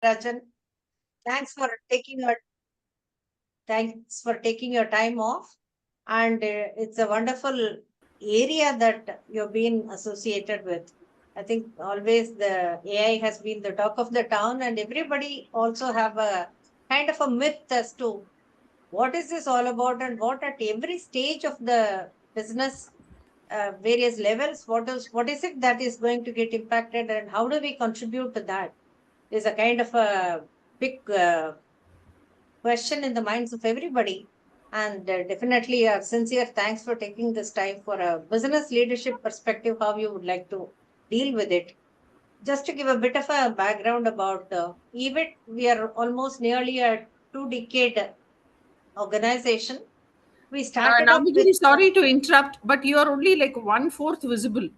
Rajan. Thanks for taking your time off. And it's a wonderful area that you've been associated with. I think always the AI has been the talk of the town, and everybody also have a kind of a myth as to what is this all about, and what at every stage of the business, various levels, what is it that is going to get impacted, and how do we contribute to that? Is a kind of a big question in the minds of everybody. And definitely a sincere thanks for taking this time for a business leadership perspective, how you would like to deal with it. Just to give a bit of a background about EVIT, we are almost nearly a 2 decade organization. We started up with Namagiri, sorry to interrupt, but you are only like 1/4 visible.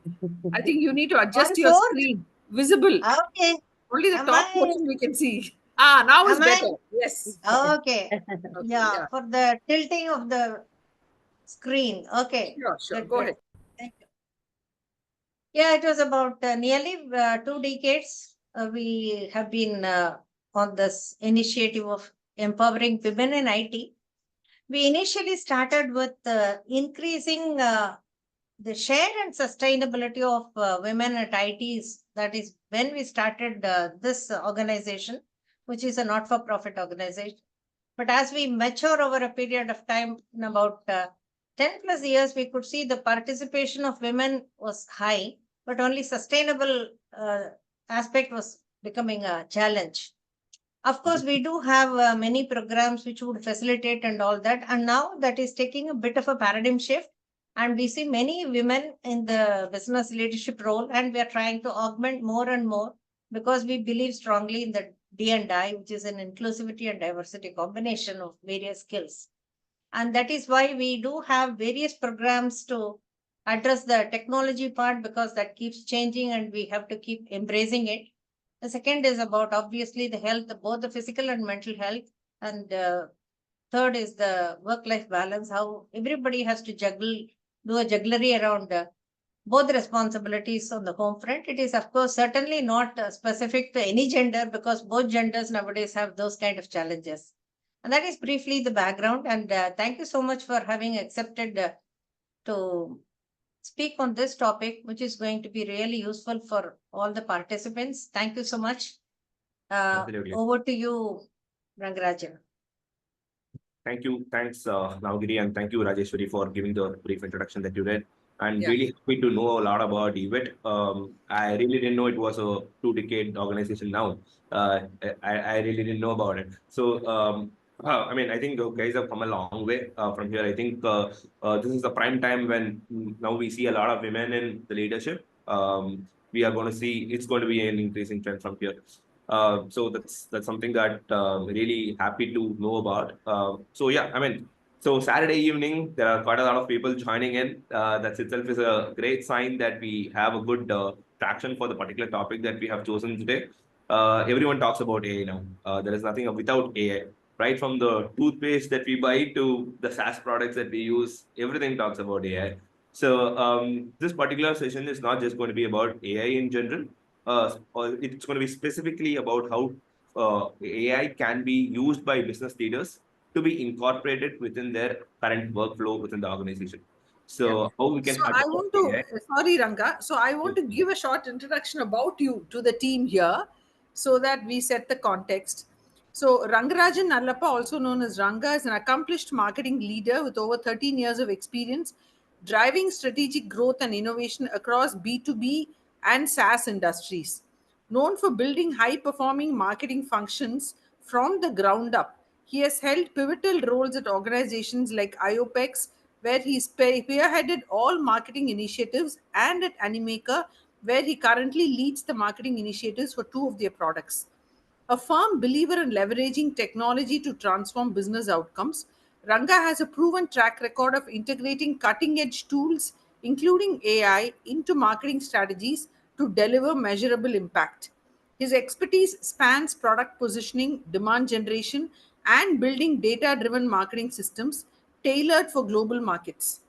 I think you need to adjust one your fourth. screen. Visible. Okay. Only the Am top I? portion we can see. Now is Am I? better. Yes. Okay. Okay. Yeah, Yeah. for the tilting of the screen. Okay. Sure. Sure. Good, Go good. ahead. Thank you. Yeah, it was about nearly 2 decades. We have been on this initiative of empowering women in IT. We initially started with increasing the share and sustainability of women at ITs. That is when we started this organization, which is a not for profit organization. But as we mature over a period of time, in about 10 plus years, we could see the participation of women was high, but only sustainable aspect was becoming a challenge. Of course, we do have many programs which would facilitate and all that. And now that is taking a bit of a paradigm shift. And we see many women in the business leadership role, and we are trying to augment more and more because we believe strongly in the D&I, which is an inclusivity and diversity combination of various skills. And that is why we do have various programs to address the technology part, because that keeps changing and we have to keep embracing it. The second is about obviously the health, both the physical and mental health. And third is the work life balance, how everybody has to do a jugglery around both responsibilities on the home front. It is, of course, certainly not specific to any gender, because both genders nowadays have those kind of challenges. And that is briefly the background. And thank you so much for having accepted to speak on this topic, which is going to be really useful for all the participants. Thank you so much. Absolutely. Over to you, Rangarajan. Thank you. Thanks, Navgiri, and thank you, Rajeshwari, for giving the brief introduction that you did. And Yeah. really happy to know a lot about EVIT. I really didn't know it was a 2 decade organization now. I really didn't know about it. So, I mean, I think you guys have come a long way from here. I think this is the prime time when now we see a lot of women in the leadership. We are going to see it's going to be an increasing trend from here. So that's something that really happy to know about. So yeah, I mean, so Saturday evening there are quite a lot of people joining in. That itself is a great sign that we have a good traction for the particular topic that we have chosen today. Everyone talks about AI now. There is nothing without AI. Right from the toothpaste that we buy to the SaaS products that we use, everything talks about AI. So this particular session is not just going to be about AI in general, or it's going to be specifically about how AI can be used by business leaders to be incorporated within their current workflow within the organization. Yeah. So how we can So I adopt want to, AI. sorry, Ranga. So I want to give a short introduction about you to the team here so that we set the context. So Rangarajan Nallappa, also known as Ranga, is an accomplished marketing leader with over 13 years of experience driving strategic growth and innovation across B2B and SaaS industries. Known for building high performing marketing functions from the ground up, he has held pivotal roles at organizations like IOPEX, where he spearheaded all marketing initiatives, and at Animaker, where he currently leads the marketing initiatives for two of their products. A firm believer in leveraging technology to transform business outcomes, Ranga has a proven track record of integrating cutting edge tools, including AI, into marketing strategies to deliver measurable impact. His expertise spans product positioning, demand generation, and building data driven marketing systems tailored for global markets.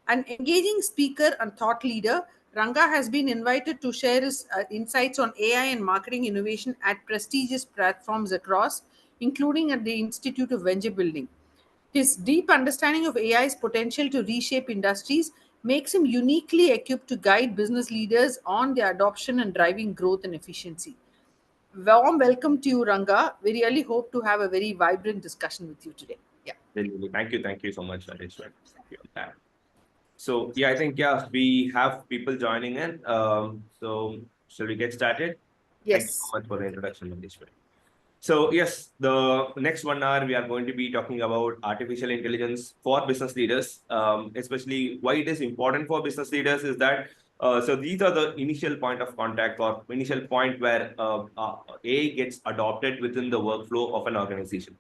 An engaging speaker and thought leader, Ranga has been invited to share his insights on AI and marketing innovation at prestigious platforms across, including at the Institute of Venture Building. His deep understanding of AI's potential to reshape industries makes him uniquely equipped to guide business leaders on their adoption and driving growth and efficiency. Warm welcome to you, Ranga. We really hope to have a very vibrant discussion with you today. Yeah. Really, thank you so much, Rajesh. Thank you on that. So yeah, I think we have people joining in. So shall we get started? Thank you Yes. so much for the introduction, Rajesh. So yes, the next 1 hour we are going to be talking about artificial intelligence for business leaders, especially why it is important for business leaders is that so these are the initial point of contact or initial point where AI gets adopted within the workflow of an organization.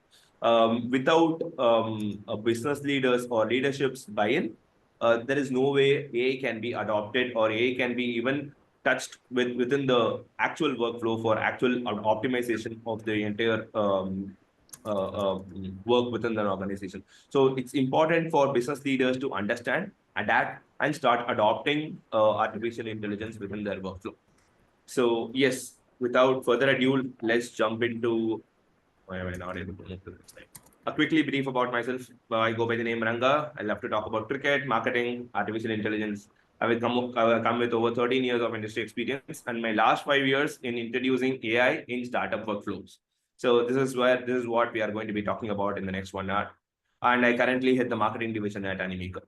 Without a business leaders or leadership's buy-in, there is no way AI can be adopted or AI can be even touched within the actual workflow for actual optimization of the entire work within an organization. So it's important for business leaders to understand, adapt, and start adopting artificial intelligence within their workflow. So yes, without further ado, let's jump into why am I not able to move to this slide? A quickly brief about myself. I go by the name Ranga. I love to talk about cricket, marketing, artificial intelligence. I will come with over 13 years of industry experience and my last 5 years in introducing AI in startup workflows. So this is what we are going to be talking about in the next 1 hour. And I currently head the marketing division at Animaker.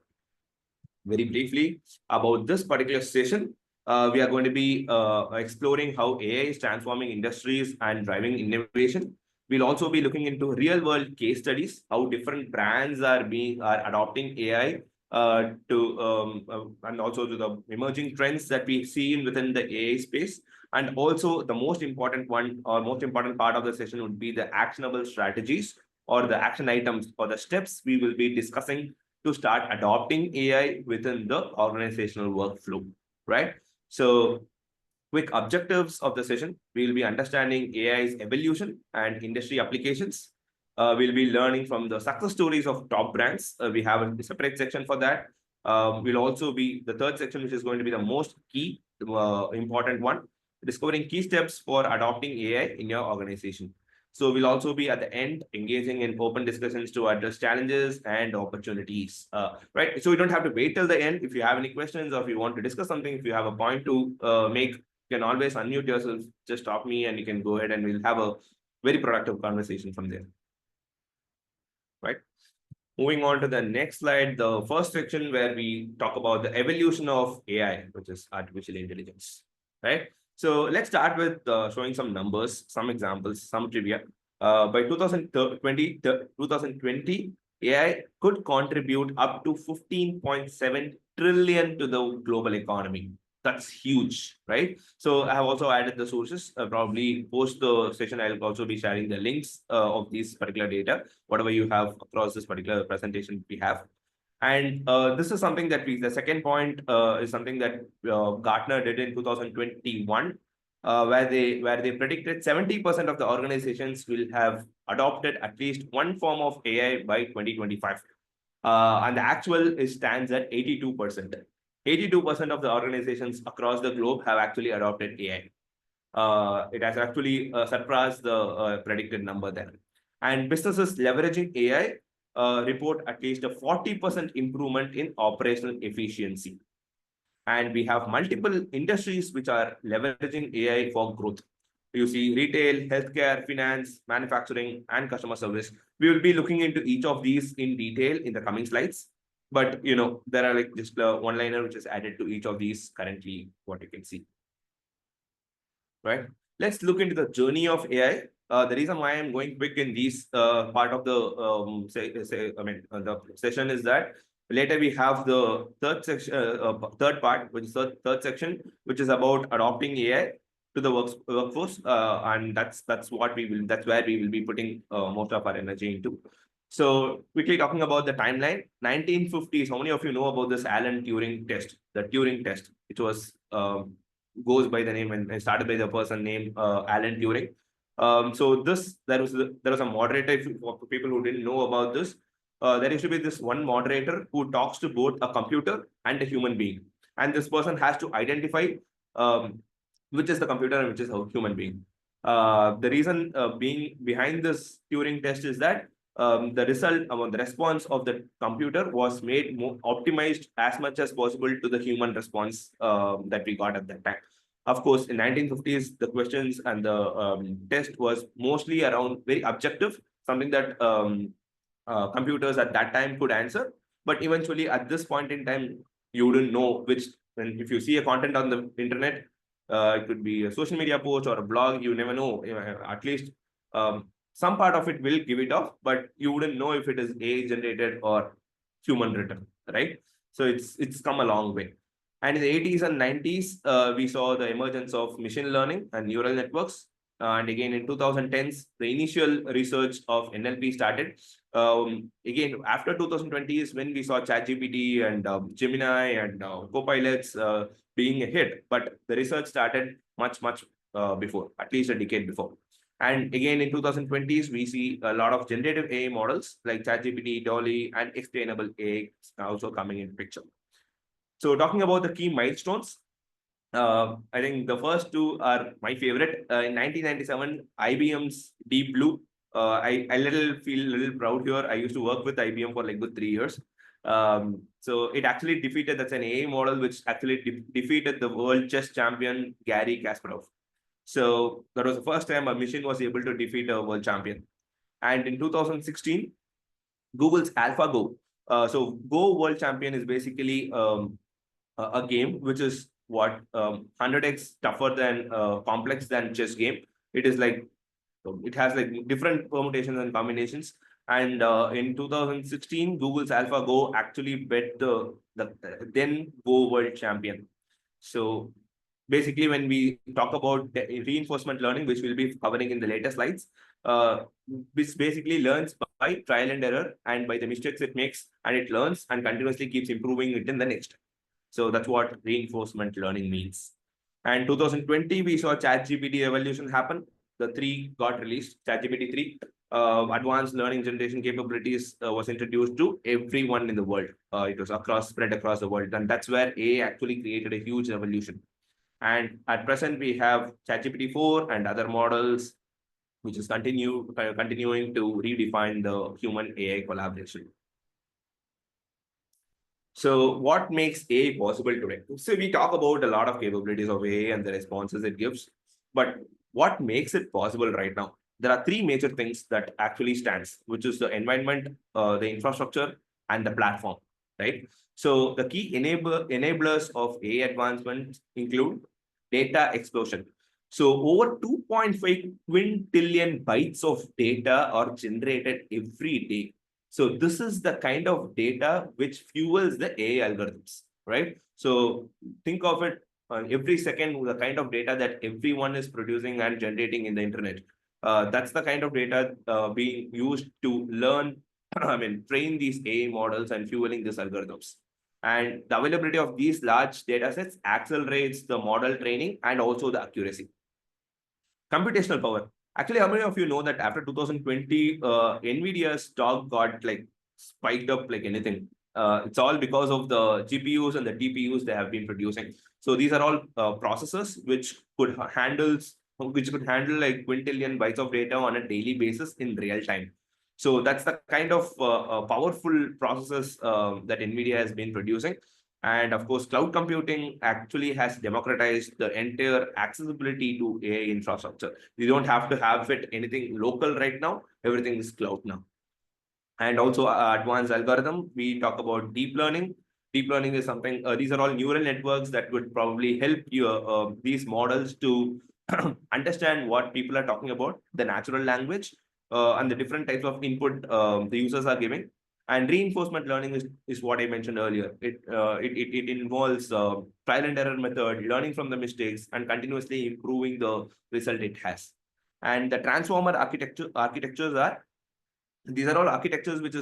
Very briefly about this particular session, we are going to be exploring how AI is transforming industries and driving innovation. We'll also be looking into real-world case studies, how different brands are adopting AI and also to the emerging trends that we see within the AI space. And also the most important one or most important part of the session would be the actionable strategies or the action items or the steps we will be discussing to start adopting AI within the organizational workflow, right? So quick objectives of the session, we'll be understanding AI's evolution and industry applications. We'll be learning from the success stories of top brands. We have a separate section for that. We'll also be the third section, which is going to be the most key, important one, discovering key steps for adopting AI in your organization. So we'll also be at the end engaging in open discussions to address challenges and opportunities. Right. So you don't have to wait till the end. If you have any questions or if you want to discuss something, if you have a point to make, you can always unmute yourself, just stop me and you can go ahead and we'll have a very productive conversation from there. Right. Moving on to the next slide, the first section where we talk about the evolution of AI, which is artificial intelligence, right? So let's start with showing some numbers, some examples, some trivia. By 2020, AI could contribute up to 15.7 trillion to the global economy. That's huge, right? So I have also added the sources. Probably post the session, I'll also be sharing the links of these particular data, whatever you have across this particular presentation we have. And this is something that the second point is something that Gartner did in 2021, where they predicted 70% of the organizations will have adopted at least one form of AI by 2025. And the actual stands at 82%. 82% of the organizations across the globe have actually adopted AI. It has actually surpassed the predicted number there. And businesses leveraging AI report at least a 40% improvement in operational efficiency. And we have multiple industries which are leveraging AI for growth. You see retail, healthcare, finance, manufacturing, and customer service. We will be looking into each of these in detail in the coming slides. But, there are like just one liner which is added to each of these currently, what you can see. Right. Let's look into the journey of AI. The reason why I'm going quick in these part of the the session is that later we have the third section, third part, which is the third section, which is about adopting AI to the workforce, and that's where we will be putting most of our energy into. So quickly talking about the timeline, 1950s. How many of you know about this Alan Turing test? The Turing test, which was goes by the name and started by the person named Alan Turing. So there was a moderator. For people who didn't know about this, there used to be this one moderator who talks to both a computer and a human being. and this person has to identify which is the computer and which is a human being. The reason being behind this Turing test is that the result, the response of the computer was made more optimized as much as possible to the human response that we got at that time. Of course, in 1950s, the questions and the test was mostly around very objective, something that computers at that time could answer. But eventually, at this point in time, you wouldn't know which. When if you see a content on the internet, it could be a social media post or a blog. You never know. At least some part of it will give it off, but you wouldn't know if it is AI generated or human written, right? So it's come a long way. And in the 80s and 90s, we saw the emergence of machine learning and neural networks. And again, in 2010s, the initial research of NLP started. Again, after 2020 is when we saw ChatGPT and Gemini and Copilots being a hit. But the research started much before, at least a decade before. And again, in 2020s, we see a lot of generative AI models like ChatGPT, Dolly, and explainable AI also coming into picture. So talking about the key milestones, I think the first two are my favorite. In 1997, IBM's Deep Blue. I feel a little proud here. I used to work with IBM for like good 3 years. So it actually defeated, that's an AI model which actually defeated the world chess champion Gary Kasparov. So that was the first time a machine was able to defeat a world champion. And in 2016, Google's AlphaGo. So Go World Champion is basically a game which is what 100x tougher than complex than chess game. It is like it has like different permutations and combinations. And in 2016, Google's AlphaGo actually bet the then Go World Champion. So basically, when we talk about reinforcement learning, which we'll be covering in the later slides, this basically learns by trial and error and by the mistakes it makes, and it learns and continuously keeps improving it in the next time. So that's what reinforcement learning means. And 2020, we saw ChatGPT evolution happen. The 3 got released. ChatGPT 3, advanced learning generation capabilities was introduced to everyone in the world. It was spread across the world. And that's where AI actually created a huge revolution. And at present, we have ChatGPT 4 and other models, which is continuing to redefine the human AI collaboration. So what makes AI possible today? So we talk about a lot of capabilities of AI and the responses it gives, but what makes it possible right now? There are 3 major things that actually stands, which is the environment, the infrastructure, and the platform, right? So the key enablers of AI advancement include data explosion. So over 2.5 quintillion bytes of data are generated every day. So this is the kind of data which fuels the AI algorithms, right? So think of it every second, the kind of data that everyone is producing and generating in the internet. That's the kind of data being used to learn, train these AI models and fueling these algorithms. And the availability of these large data sets accelerates the model training and also the accuracy. Computational power. Actually, how many of you know that after 2020, NVIDIA's stock got like spiked up like anything? It's all because of the GPUs and the TPUs they have been producing. So these are all processors which could handle like quintillion bytes of data on a daily basis in real time. So that's the kind of powerful processes that NVIDIA has been producing. And of course, cloud computing actually has democratized the entire accessibility to AI infrastructure. You don't have to have it anything local right now. Everything is cloud now. And also advanced algorithm, we talk about deep learning. Deep learning is something, these are all neural networks that would probably help you, these models to understand what people are talking about, the natural language, and the different types of input the users are giving. And reinforcement learning is what I mentioned earlier. It involves trial and error method, learning from the mistakes, and continuously improving the result it has. And the transformer architectures are, these are all architectures which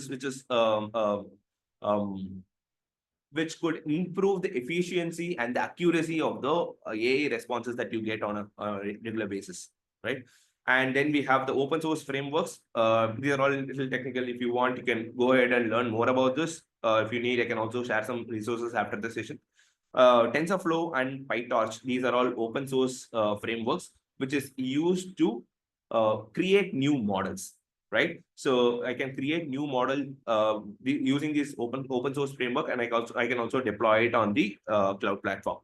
could improve the efficiency and the accuracy of the AI responses that you get on a regular basis, right? And then we have the open source frameworks. These are all a little technical. If you want, you can go ahead and learn more about this. If you need, I can also share some resources after the session. TensorFlow and PyTorch, these are all open source frameworks, which is used to create new models, right? So I can create new model using this open source framework, and I can also deploy it on the cloud platform.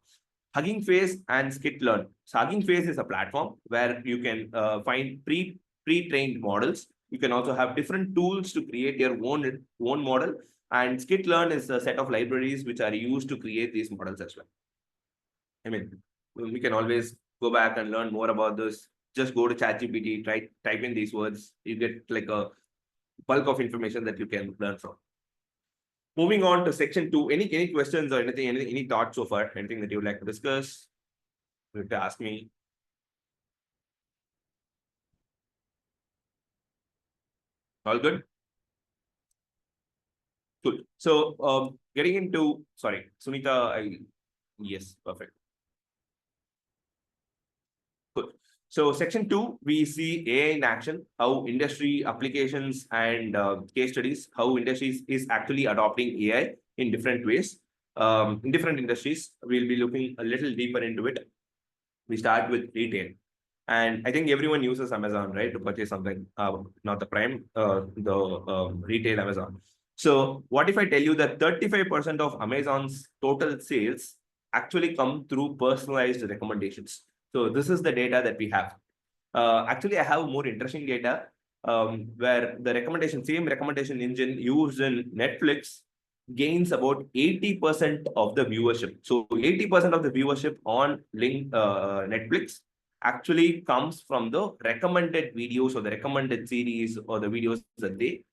Hugging Face and Skitlearn. So Hugging Face is a platform where you can find pre-trained models. You can also have different tools to create your own model. And Skitlearn is a set of libraries which are used to create these models as well. I mean, we can always go back and learn more about this. Just go to ChatGPT, type in these words. You get like a bulk of information that you can learn from. Moving on to section 2. Any questions or any thoughts so far? Anything that you would like to discuss? You have to ask me. All good? Good. So getting into, sorry, Sunita, yes, perfect. Good. So section 2, we see AI in action, how industry applications and case studies, how industries is actually adopting AI in different ways. In different industries, we'll be looking a little deeper into it. We start with retail. And I think everyone uses Amazon, right, to purchase something, not the Prime, the retail Amazon. So what if I tell you that 35% of Amazon's total sales actually come through personalized recommendations? So this is the data that we have. Actually, I have more interesting data where the same recommendation engine used in Netflix gains about 80% of the viewership. So 80% of the viewership on Netflix actually comes from the recommended videos or the recommended series or the videos that they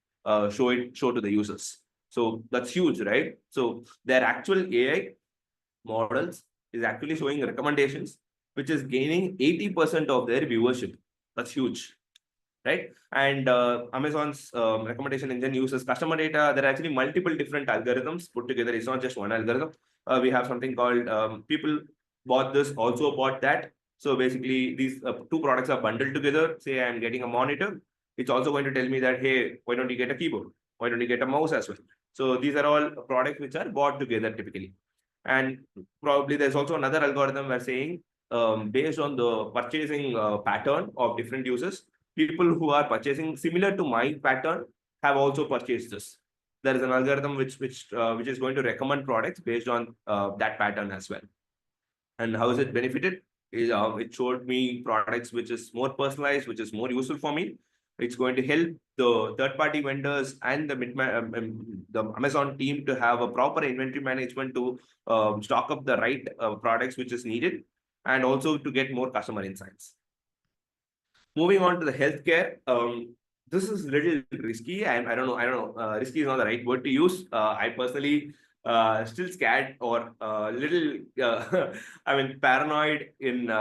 show to the users. So that's huge, right? So their actual AI models is actually showing recommendations, which is gaining 80% of their viewership. That's huge, right? And Amazon's recommendation engine uses customer data. There are actually multiple different algorithms put together. It's not just one algorithm. We have something called people bought this, also bought that. So basically, these two products are bundled together. Say I'm getting a monitor. It's also going to tell me that, hey, why don't you get a keyboard? Why don't you get a mouse as well? So these are all products which are bought together typically. And probably there's also another algorithm where saying, based on the purchasing pattern of different users, people who are purchasing similar to my pattern have also purchased this. There is an algorithm which is going to recommend products based on that pattern as well. And how is it benefited? It showed me products which is more personalized, which is more useful for me. It's going to help the third-party vendors and the Amazon team to have a proper inventory management to stock up the right products which is needed, and also to get more customer insights. Moving on to the healthcare, this is a little risky. I don't know. Risky is not the right word to use. I personally still scared or little, I mean, paranoid in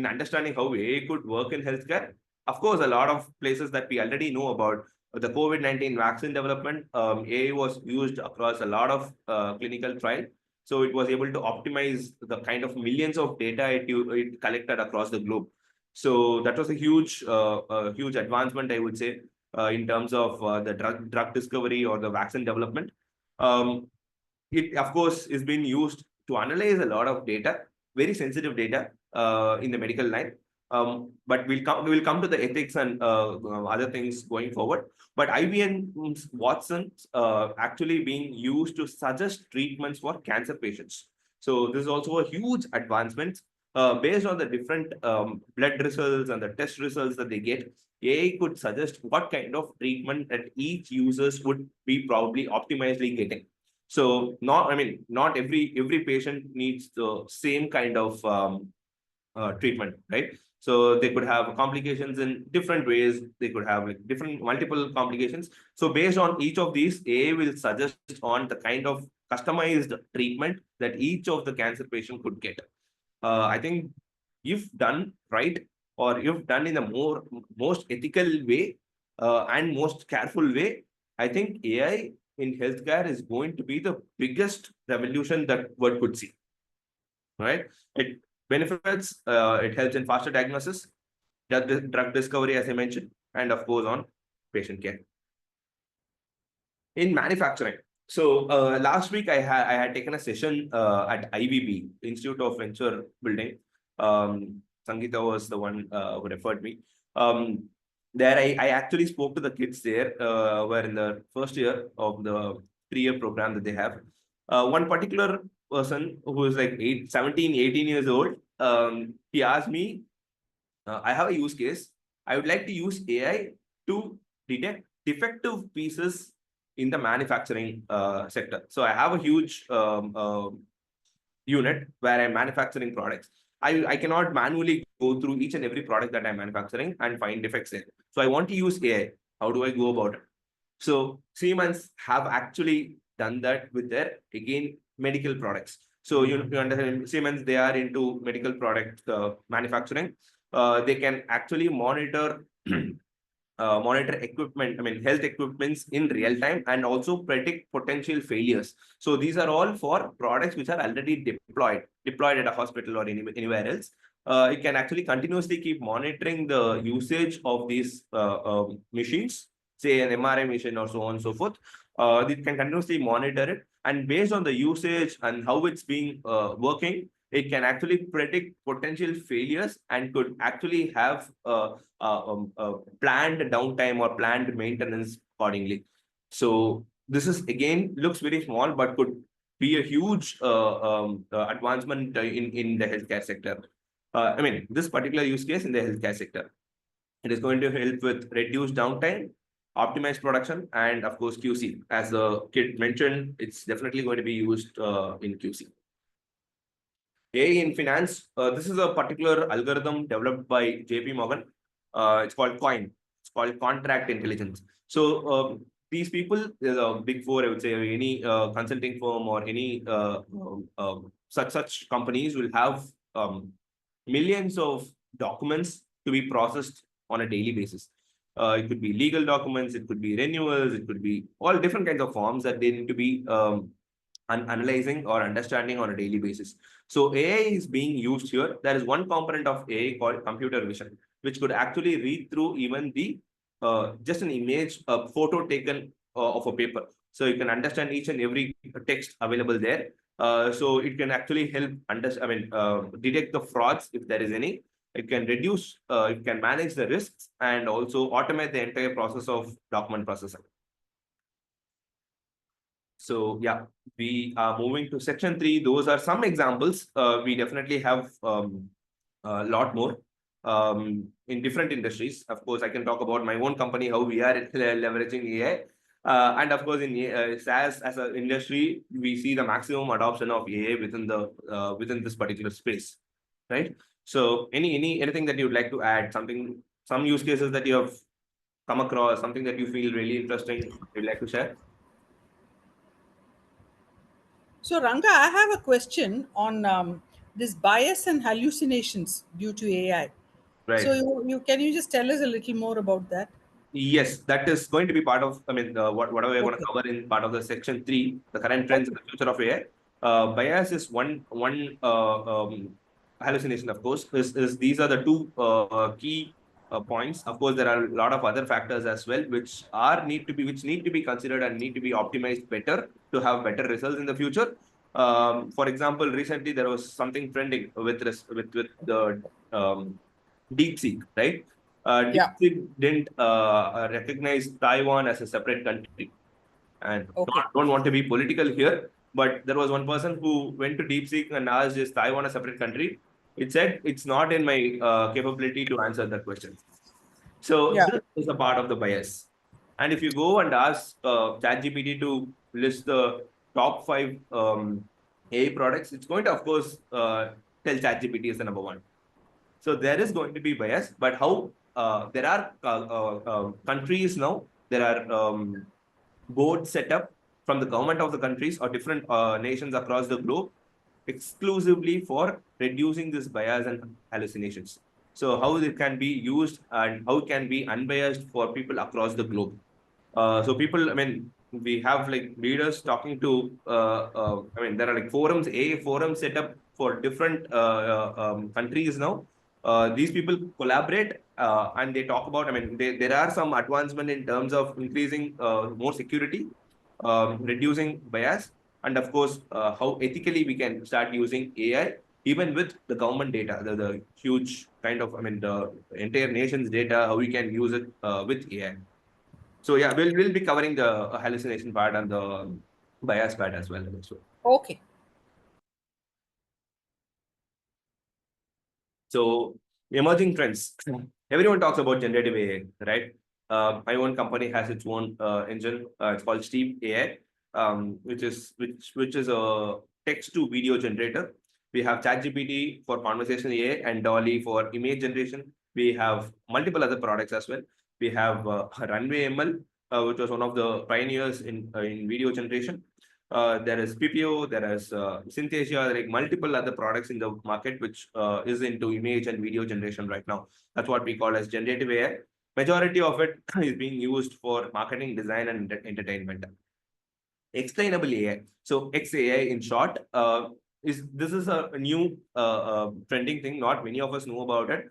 understanding how AI could work in healthcare. Of course, a lot of places that we already know about the COVID-19 vaccine development, AI was used across a lot of clinical trial. So it was able to optimize the kind of millions of data it collected across the globe. So that was a huge advancement, I would say, in terms of the drug discovery or the vaccine development. It, of course, is being used to analyze a lot of data, very sensitive data in the medical line. But we will come to the ethics and other things going forward. But IBM Watson's actually being used to suggest treatments for cancer patients. So this is also a huge advancement. Based on the different blood results and the test results that they get, AI could suggest what kind of treatment that each users would be probably optimally getting. So not every patient needs the same kind of treatment, right? So they could have complications in different ways. They could have like multiple complications. So based on each of these, AI will suggest on the kind of customized treatment that each of the cancer patient could get. I think if done right, or if done in the most ethical way and most careful way, I think AI in healthcare is going to be the biggest revolution that one could see. Right? It benefits. It helps in faster diagnosis, drug discovery, as I mentioned, and of course on patient care. In manufacturing, So last week I had taken a session at IVB, Institute of Venture Building. Sangeeta was the one who referred me. Um, there I actually spoke to the kids there who are in the first year of the 3-year program that they have. One particular person who is like 17, 18 years old, he asked me, I have a use case. I would like to use AI to detect defective pieces in the manufacturing sector. So I have a huge unit where I'm manufacturing products. I cannot manually go through each and every product that I'm manufacturing and find defects there. So I want to use AI. How do I go about it? So Siemens have actually done that with their, again, medical products. So you understand Siemens, they are into medical product manufacturing. They can actually monitor monitor equipment, I mean, health equipments in real time and also predict potential failures. So these are all for products which are already deployed at a hospital or anywhere else. It can actually continuously keep monitoring the usage of these machines, say an MRI machine or so on and so forth. It can continuously monitor it. And based on the usage and how it's being working, it can actually predict potential failures and could actually have planned downtime or planned maintenance accordingly. So this is again looks very small, but could be a huge advancement in the healthcare sector. I mean, this particular use case in the healthcare sector, it is going to help with reduced downtime, optimized production, and of course QC. As the kid mentioned, it's definitely going to be used in QC. AI in finance, this is a particular algorithm developed by JP Morgan. It's called COIN. It's called contract intelligence. So these people, the big four, I would say, any consulting firm or any such companies will have millions of documents to be processed on a daily basis. It could be legal documents, it could be renewals, it could be all different kinds of forms that they need to be analyzing or understanding on a daily basis. So AI is being used here. There is one component of AI called computer vision, which could actually read through even the just an image, a photo taken of a paper. So you can understand each and every text available there. So it can actually help detect the frauds if there is any. It can reduce, it can manage the risks and also automate the entire process of document processing. So yeah, we are moving to section 3. Those are some examples. We definitely have a lot more in different industries. Of course, I can talk about my own company, how we are leveraging AI. And of course, in SaaS as an industry, we see the maximum adoption of AI within this particular space, right? So anything that you would like to add, some use cases that you have come across, something that you feel really interesting, you'd like to share? So, Ranga, I have a question on this bias and hallucinations due to AI. So, Right. you can you just tell us a little more about that? Yes, that is going to be part of, I mean, whatever we're going to Okay. cover in part of the section 3, the current trends Okay. and the future of AI. Bias is one hallucination, of course, is these are the two key points. Of course, there are a lot of other factors as well, which need to be considered and need to be optimized better to have better results in the future. For example, recently there was something trending with the DeepSeek, right? Yeah. DeepSeek didn't recognize Taiwan as a separate country. And Okay. don't want to be political here, but there was one person who went to DeepSeek and asked, is Taiwan a separate country? It said, it's not in my capability to answer that question. So Yeah. this is a part of the bias. And if you go and ask ChatGPT to list the top 5 AI products, it's going to, of course, tell ChatGPT is the number one. So there is going to be bias, but how there are countries now, there are boards set up from the government of the countries or different nations across the globe exclusively for reducing this bias and hallucinations. So how it can be used and how it can be unbiased for people across the globe. So people, I mean, we have like leaders talking to, I mean, there are like forums set up for different countries now. These people collaborate and they talk about, I mean, there are some advancement in terms of increasing more security. reducing bias, and of course, how ethically we can start using AI, even with the government data, the huge kind of, I mean, the entire nation's data, how we can use it with AI. So yeah, we'll be covering the hallucination part and the bias part as well. So, Okay. so emerging trends. Everyone talks about generative AI, right? My own company has its own engine. It's called Steep AI, which is a text to video generator. We have ChatGPT for conversation AI and Dolly for image generation. We have multiple other products as well. We have Runway ML, which was one of the pioneers in video generation. There is PPO, there is Synthesia, like multiple other products in the market which is into image and video generation right now. That's what we call as generative AI. Majority of it is being used for marketing, design, and entertainment. Explainable AI. So XAI in short, is this is a new trending thing. Not many of us know about it.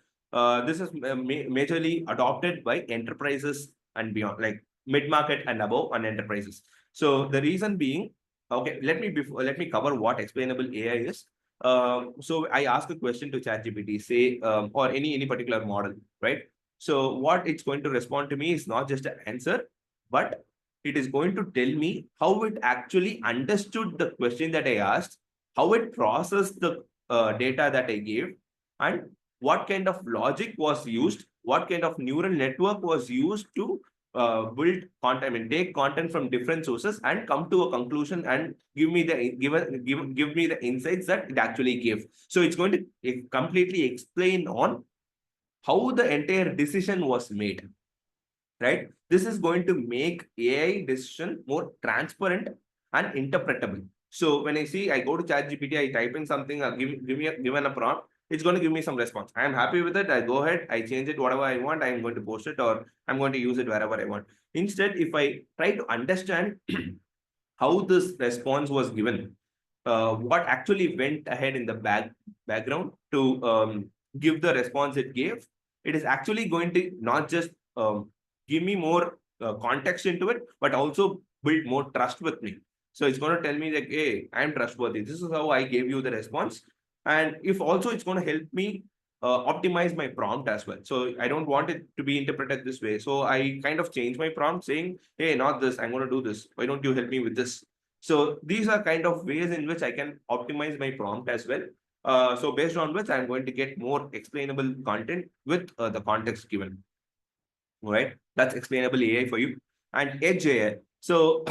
This is majorly adopted by enterprises and beyond, like mid market and above, and enterprises. So the reason being, okay, let me cover what explainable AI is. So I ask a question to ChatGPT, say, or any particular model, right? So what it's going to respond to me is not just an answer, but it is going to tell me how it actually understood the question that I asked, how it processed the data that I gave, and what kind of logic was used, what kind of neural network was used to build content, I mean, take content from different sources and come to a conclusion and give me the insights that it actually gave. So it's going to completely explain on how the entire decision was made, right? This is going to make AI decision more transparent and interpretable. So when I go to ChatGPT, I type in something, given a prompt, it's going to give me some response. I am happy with it. I go ahead, I change it whatever I want. I am going to post it, or I'm going to use it wherever I want. Instead, if I try to understand how this response was given, what actually went ahead in the background to give the response it gave, it is actually going to not just give me more context into it, but also build more trust with me. So it's going to tell me like, hey, I'm trustworthy. This is how I gave you the response. And if also it's going to help me optimize my prompt as well. So I don't want it to be interpreted this way. So I kind of change my prompt saying, hey, not this, I'm going to do this. Why don't you help me with this? So these are kind of ways in which I can optimize my prompt as well. So based on which I'm going to get more explainable content with the context given. All right, that's explainable AI for you. And edge AI. So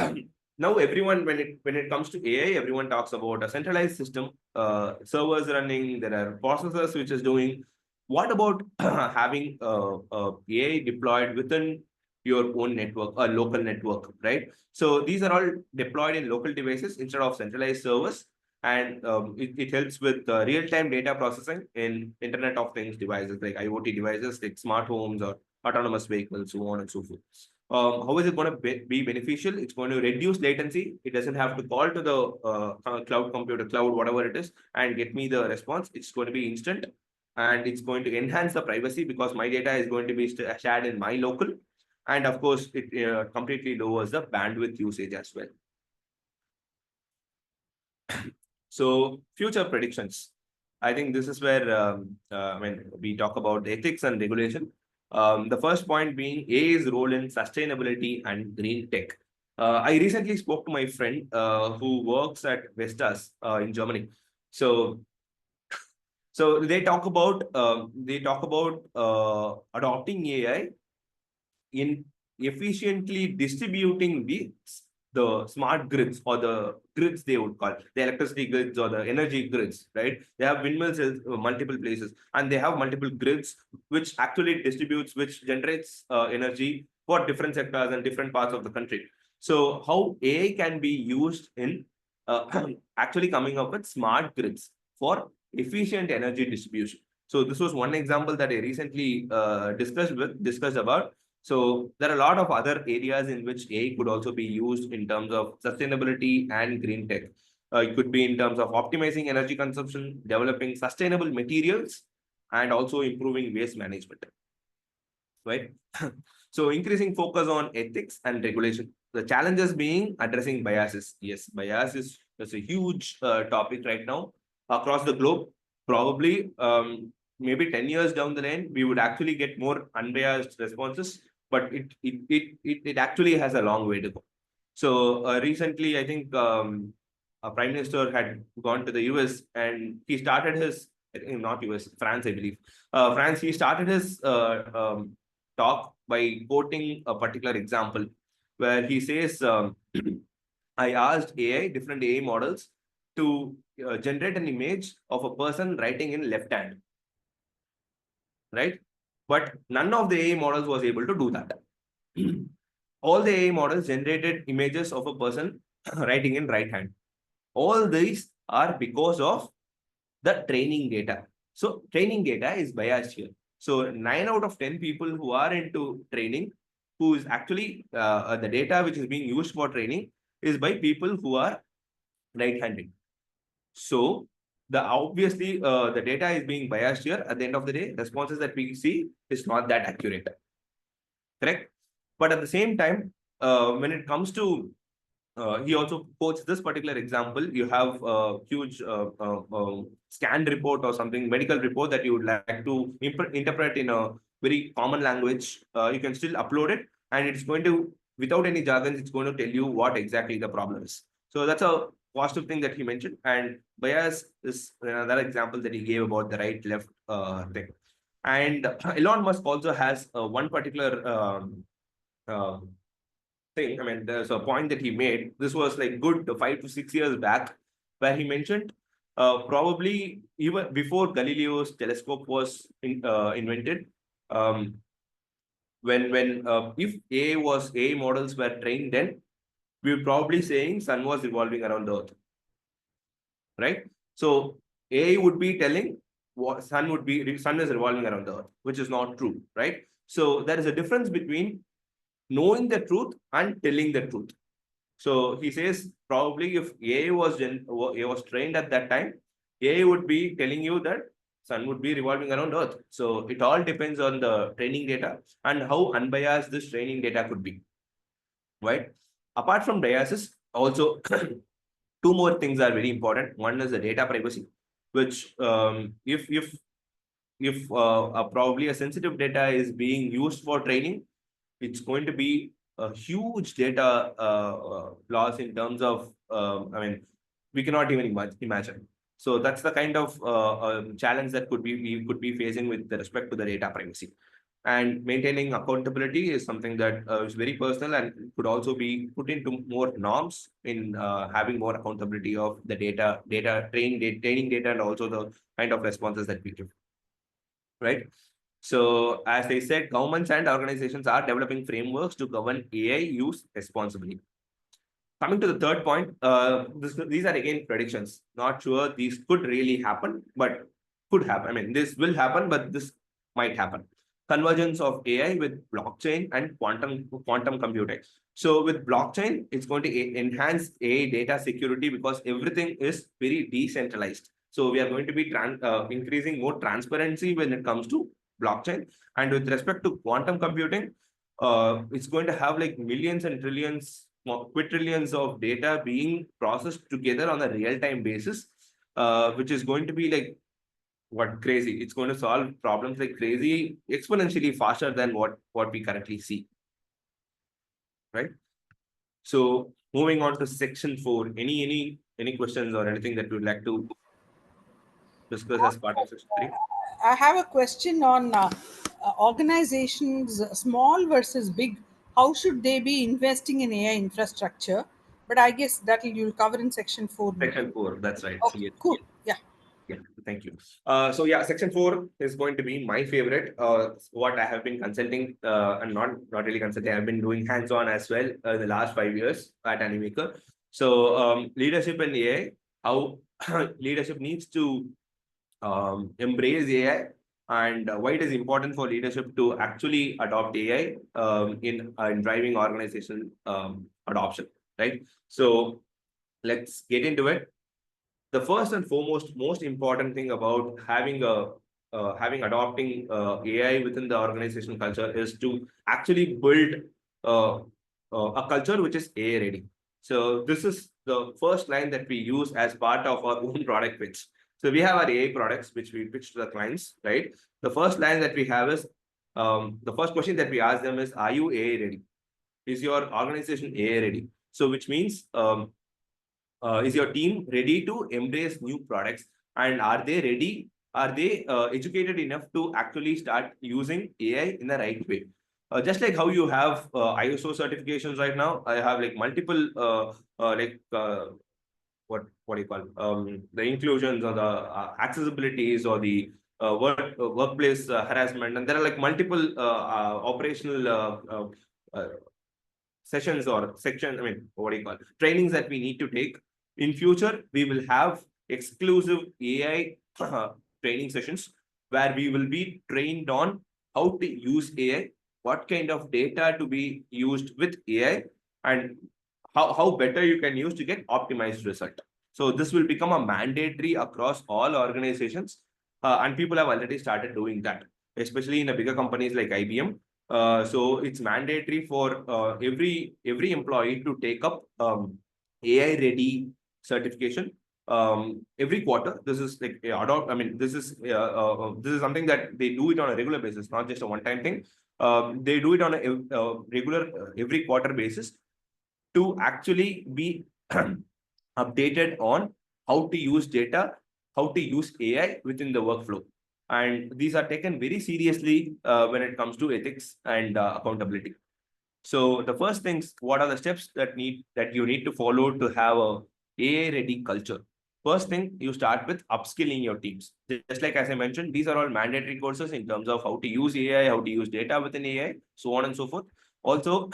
now everyone, when it comes to AI, everyone talks about a centralized system, servers running, there are processors which is doing. What about having AI deployed within your own network, a local network, right? So these are all deployed in local devices instead of centralized servers, and it helps with real-time data processing in Internet of Things devices like IoT devices, like smart homes or autonomous vehicles, so on and so forth. How is it going to be beneficial? It's going to reduce latency. It doesn't have to call to the cloud computer, cloud, whatever it is, and get me the response. It's going to be instant, and it's going to enhance the privacy because my data is going to be shared in my local. And of course, it completely lowers the bandwidth usage as well. So future predictions. I think this is where when we talk about ethics and regulation. The first point being AI's role in sustainability and green tech. I recently spoke to my friend who works at Vestas in Germany. So, so they talk about adopting AI in efficiently distributing the smart grids, or the grids they would call the electricity grids or the energy grids, right? They have windmills in multiple places, and they have multiple grids which actually distributes, which generates energy for different sectors and different parts of the country. So how AI can be used in actually coming up with smart grids for efficient energy distribution. So this was one example that I recently discussed about. So there are a lot of other areas in which AI could also be used in terms of sustainability and green tech. It could be in terms of optimizing energy consumption, developing sustainable materials, and also improving waste management. Right. So increasing focus on ethics and regulation. The challenges being addressing biases. Yes, bias is a huge topic right now across the globe. Probably, maybe 10 years down the line, we would actually get more unbiased responses, but it actually has a long way to go. So recently, I think a prime minister had gone to the US and he started his, I think not US, France, I believe. France, he started his talk by quoting a particular example where he says, I asked AI, different AI models, to generate an image of a person writing in left hand, right? But none of the AI models was able to do that. All the AI models generated images of a person writing in right hand. All these are because of the training data. So training data is biased here. So 9 out of 10 people who are into training, who is actually the data which is being used for training is by people who are right-handed. So the obviously the data is being biased here. At the end of the day, responses that we see is not that accurate. Correct? But at the same time, when it comes to he also quotes this particular example. You have a huge scan report or something, medical report that you would like to interpret in a very common language. You can still upload it, and it's going to, without any jargons, it's going to tell you what exactly the problem is. So that's a positive thing that he mentioned. And bias is another example that he gave about the right left thing. And Elon Musk also has one particular uh, thing. I mean, there's a point that he made. This was like good 5 to 6 years back, where he mentioned probably even before Galileo's telescope was invented. Um, when if AI models were trained, then we would probably saying sun was revolving around the earth, right? So AI would be telling what sun is revolving around the earth, which is not true, right? So there is a difference between knowing the truth and telling the truth. So he says probably if AI was trained at that time, AI would be telling you that sun would be revolving around Earth. So it all depends on the training data and how unbiased this training data could be, right? Apart from biases, also two more things are very important. One is the data privacy, which if probably a sensitive data is being used for training, it's going to be a huge data loss in terms of, I mean, we cannot even imagine. So that's the kind of challenge that we could be facing with respect to the data privacy. And maintaining accountability is something that is very personal and could also be put into more norms in having more accountability of the training data, and also the kind of responses that we give, right? So, as I said, governments and organizations are developing frameworks to govern AI use responsibly. Coming to the third point, these are again predictions. Not sure these could really happen, but could happen. I mean, this will happen, but this might happen. Convergence of AI with blockchain and quantum computing. So with blockchain, it's going to enhance AI data security because everything is very decentralized. So we are going to be increasing more transparency when it comes to blockchain. And with respect to quantum computing, it's going to have like millions and trillions, quadrillions of data being processed together on a real-time basis, which is going to be like what crazy. It's going to solve problems like crazy, exponentially faster than what we currently see, right? So moving on to section 4, any questions or anything that you'd like to discuss as part of section 3? I have a question on organizations, small versus big. How should they be investing in AI infrastructure? But I guess that you'll cover in section 4 maybe. Section 4, that's right. Okay, Yes. cool. Yeah. Yeah, thank you. So yeah, section 4 is going to be my favorite. What I have been consulting and not really consulting. I've been doing hands-on as well the last 5 years at Animaker. So leadership in AI, how leadership needs to embrace AI, and why it is important for leadership to actually adopt AI in driving organizational adoption. Right. So let's get into it. The first and foremost, most important thing about having a having adopting AI within the organizational culture is to actually build uh, a culture which is AI ready. So this is the first line that we use as part of our own product pitch. So we have our AI products which we pitch to the clients, right? The first line that we have is the first question that we ask them is, are you AI ready? Is your organization AI ready? So which means is your team ready to embrace new products, and are they ready? Are they educated enough to actually start using AI in the right way? Just like how you have ISO certifications right now, I have like multiple like what do you call the inclusions or the accessibilities or the workplace harassment, and there are like multiple operational uh, sessions or section, I mean, what do you call it? Trainings that we need to take. In future, we will have exclusive AI training sessions where we will be trained on how to use AI, what kind of data to be used with AI, and how better you can use to get optimized result. So this will become a mandatory across all organizations, and people have already started doing that, especially in the bigger companies like IBM. So it's mandatory for every employee to take up AI ready certification every quarter. This is like adopt. I mean, this is something that they do it on a regular basis, not just a one time thing. They do it on a regular every quarter basis to actually be updated on how to use data, how to use AI within the workflow. And these are taken very seriously when it comes to ethics and accountability. So the first things, what are the steps that you need to follow to have a AI ready culture? First thing, you start with upskilling your teams. Just like as I mentioned, these are all mandatory courses in terms of how to use AI, how to use data within AI, so on and so forth. Also,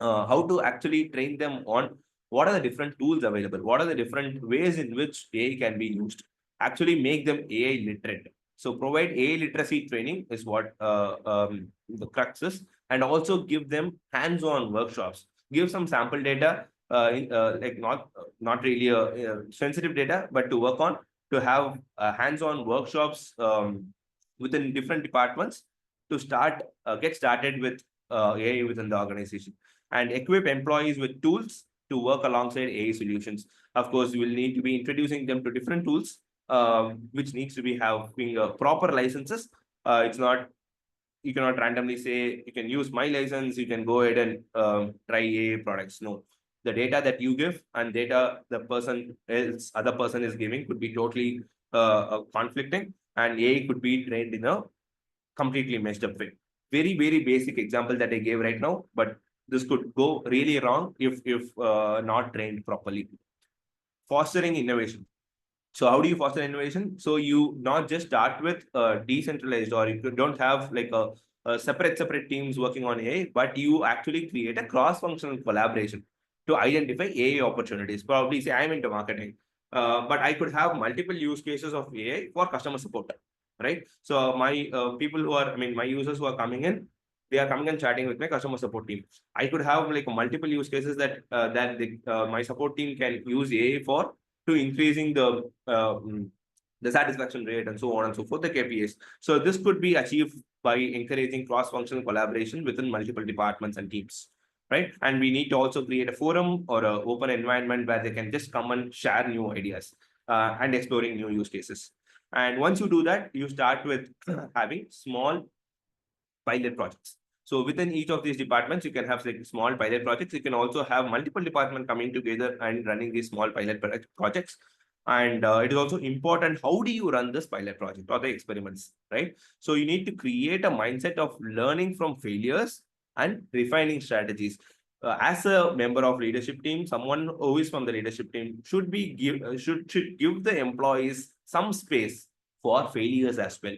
how to actually train them on what are the different tools available, what are the different ways in which AI can be used, actually make them AI literate. So provide AI literacy training is what the crux is, and also give them hands-on workshops, give some sample data, like not really sensitive data, but to work on, to have hands-on workshops within different departments to start get started with AI within the organization, and equip employees with tools to work alongside AI solutions. Of course, you will need to be introducing them to different tools, which needs to be having proper licenses. It's not, you cannot randomly say you can use my license, you can go ahead and try AI products. No, the data that you give and data the other person is giving could be totally conflicting, and AI could be trained in a completely messed up way. Very basic example that I gave right now, but this could go really wrong if not trained properly. Fostering innovation. So how do you foster innovation? So you not just start with decentralized, or you don't have like a separate teams working on AI, but you actually create a cross-functional collaboration to identify AI opportunities. Probably say I'm into marketing, but I could have multiple use cases of AI for customer support, right? So my people who are, I mean, my users who are coming in, they are coming and chatting with my customer support team. I could have like multiple use cases that my support team can use AI for, to increasing the satisfaction rate and so on and so forth, the KPIs. So this could be achieved by encouraging cross-functional collaboration within multiple departments and teams, right? And we need to also create a forum or an open environment where they can just come and share new ideas and exploring new use cases. And once you do that, you start with having small pilot projects. So within each of these departments, you can have like small pilot projects. You can also have multiple departments coming together and running these small pilot projects. And it is also important, how do you run this pilot project or the experiments, right? So you need to create a mindset of learning from failures and refining strategies. As a member of leadership team, someone who is from the leadership team should give the employees some space for failures as well.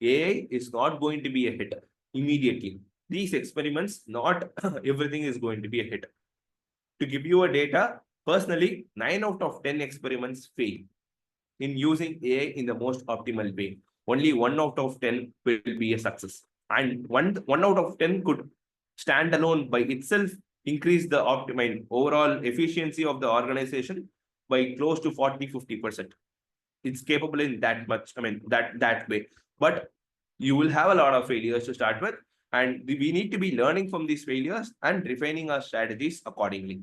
AI is not going to be a hit immediately. These experiments, not everything is going to be a hit. To give you a data, personally, 9 out of 10 experiments fail in using AI in the most optimal way. Only 1 out of 10 will be a success. And one out of 10 could stand alone by itself, increase the optimal overall efficiency of the organization by close to 40-50%. It's capable in that much, I mean, that way. but you will have a lot of failures to start with, and we need to be learning from these failures and refining our strategies accordingly.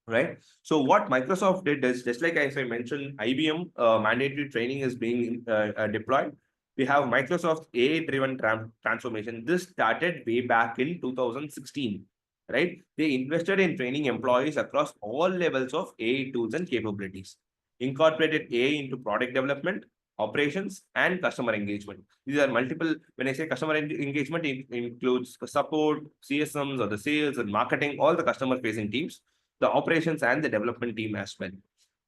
Right. So what Microsoft did is, just like as I mentioned, IBM mandatory training is being deployed. We have Microsoft AI-driven transformation. This started way back in 2016. Right. They invested in training employees across all levels of AI tools and capabilities, incorporated AI into product development, operations, and customer engagement. These are multiple. When I say customer engagement, it includes support, CSMs, or the sales and marketing, all the customer-facing teams, the operations and the development team as well.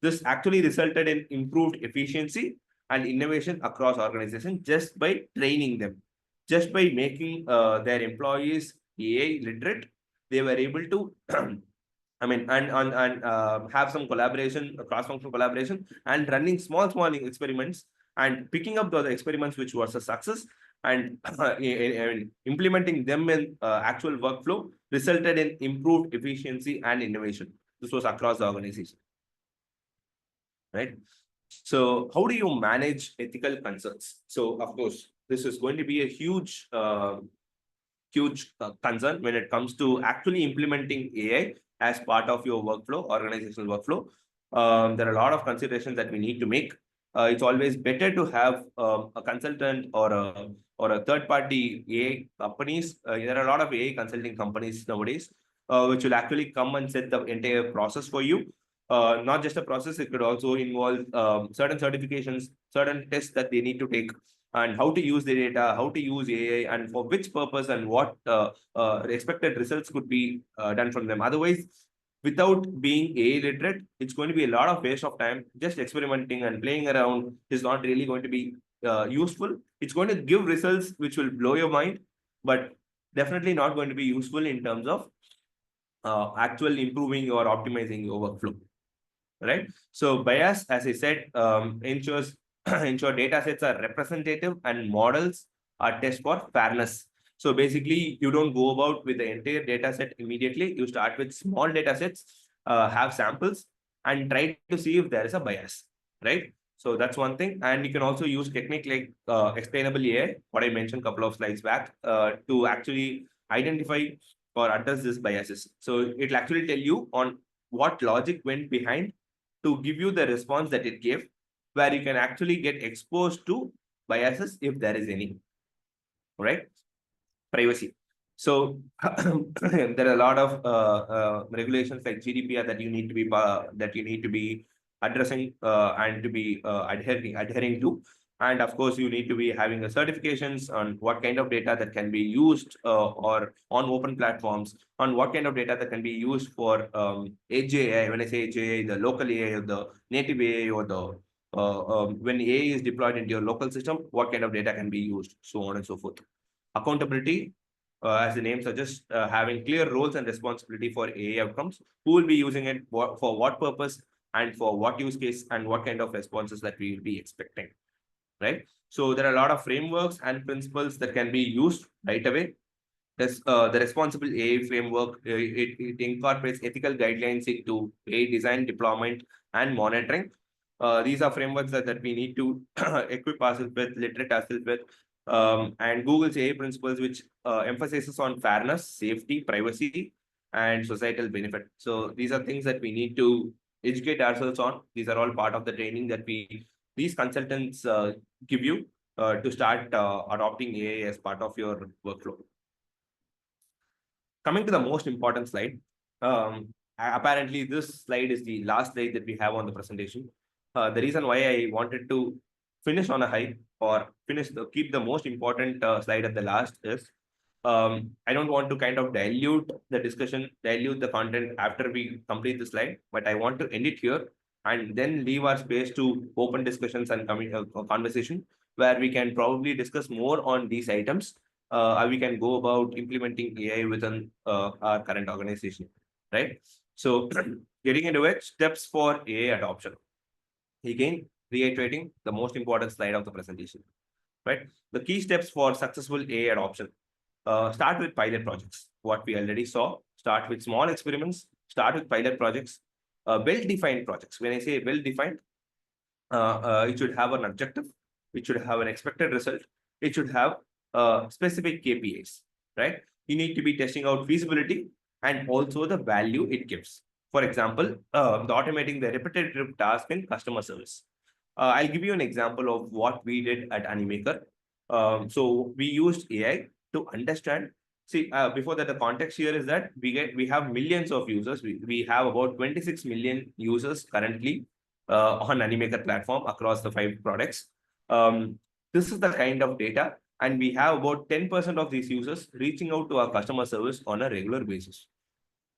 This actually resulted in improved efficiency and innovation across organizations just by training them, just by making their employees AI literate. They were able to I mean, and have some collaboration, cross-functional collaboration, and running small experiments and picking up those experiments which was a success, and implementing them in actual workflow resulted in improved efficiency and innovation. This was across the organization, right? So how do you manage ethical concerns? So of course, this is going to be a huge concern when it comes to actually implementing AI as part of your workflow, organizational workflow. There are a lot of considerations that we need to make. It's always better to have a consultant or a third party AI companies. There are a lot of AI consulting companies nowadays, which will actually come and set the entire process for you. Not just a process, it could also involve certain certifications, certain tests that they need to take, and how to use the data, how to use AI, and for which purpose, and what expected results could be done from them. Otherwise, without being AI literate, it's going to be a lot of waste of time. Just experimenting and playing around is not really going to be useful. It's going to give results which will blow your mind, but definitely not going to be useful in terms of actually improving or optimizing your workflow. Right. So bias, as I said, ensures ensure data sets are representative and models are test for fairness. So basically, you don't go about with the entire data set immediately. You start with small data sets, have samples, and try to see if there is a bias. Right. So that's one thing. And you can also use technique like explainable AI, what I mentioned a couple of slides back, to actually identify or address these biases. So it'll actually tell you on what logic went behind to give you the response that it gave, where you can actually get exposed to biases if there is any. Right? Privacy. So there are a lot of regulations like GDPR that you need to be addressing and to be adhering to. And of course, you need to be having a certifications on what kind of data that can be used or on open platforms, on what kind of data that can be used for edge AI. When I say edge AI, the local AI or the native AI, or the when AI is deployed into your local system, what kind of data can be used, so on and so forth. Accountability, as the name suggests, having clear roles and responsibility for AI outcomes, who will be using it, for what purpose, and for what use case, and what kind of responses that we will be expecting. Right. So there are a lot of frameworks and principles that can be used right away. This, the responsible AI framework, it incorporates ethical guidelines into AI design, deployment, and monitoring. These are frameworks that we need to equip ourselves with, literate ourselves with. And Google's AI principles, which emphasizes on fairness, safety, privacy, and societal benefit. So these are things that we need to educate ourselves on. These are all part of the training that these consultants give you to start adopting AI as part of your workflow. Coming to the most important slide, apparently this slide is the last slide that we have on the presentation. The reason why I wanted to finish on a high, or keep the most important slide at the last is, I don't want to kind of dilute the discussion, dilute the content after we complete the slide, but I want to end it here and then leave our space to open discussions and conversation, where we can probably discuss more on these items. We can go about implementing AI within our current organization, right? So getting into it, steps for AI adoption. Again, reiterating the most important slide of the presentation, right? The key steps for successful AI adoption. Start with pilot projects. What we already saw, start with small experiments, start with pilot projects, well-defined projects. When I say well-defined, it should have an objective, it should have an expected result, it should have specific KPIs, right? You need to be testing out feasibility and also the value it gives. For example, the automating the repetitive task in customer service. I'll give you an example of what we did at Animaker. So we used AI to understand. See, before that, the context here is that we have millions of users. We have about 26 million users currently on Animaker platform across the 5 products. This is the kind of data, and we have about 10% of these users reaching out to our customer service on a regular basis.